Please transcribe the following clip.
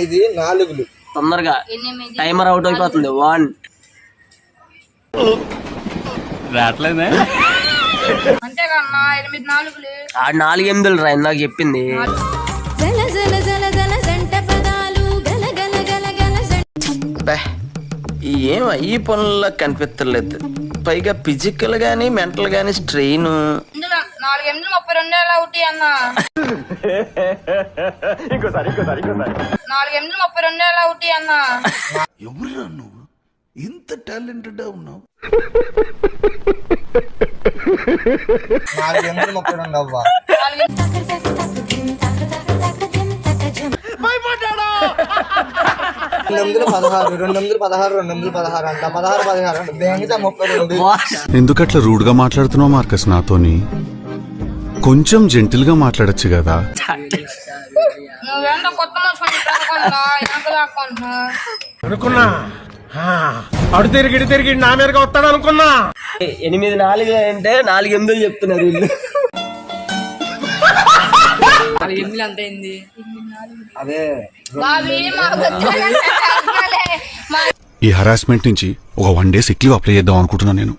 8 4లు తొందరగా timer out అయిపోతుంది 1 రావట్లేదే అంతేకన్నా 8 4లు ఆ 4 8లు రా ఇందాక చెప్పింది ఏం ఈ పనుల్లో కనిపించలేదు పైగా ఫిజికల్ గానీ మెంటల్ గానీ స్ట్రెయిన్ 4 8 32 ఎలా అవుతాయి అన్న ఇంకోసారి 4 8 32 ఎలా అవుతాయి అన్న ఎవరురా నువ్వు ఇంత టాలెంటెడ్ ఉన్నావు 4 8 32 అవ్వా 2 16 2 16 2 16 అంట 16 16 అంట దేనికితే 32 ఎందుకట్లా రూడ్ గా మాట్లాడుతున్నావు మార్కస్ నాతోని కొంచెం జెంటిల్ గా మాట్లాడొచ్చు కదా నువ్వేంటో కొత్త అనుకున్నా అడు తిరిగి నా మీదగా వస్తాడు అనుకున్నా 8 4 అంటే 4 8లు చెప్తున్నారు వీళ్ళు అదే ఈ హరాస్మెంట్ నుంచి ఒక 1 డే సిక్ లీవ్ అప్లై చేద్దాం అనుకుంటున్నా నేను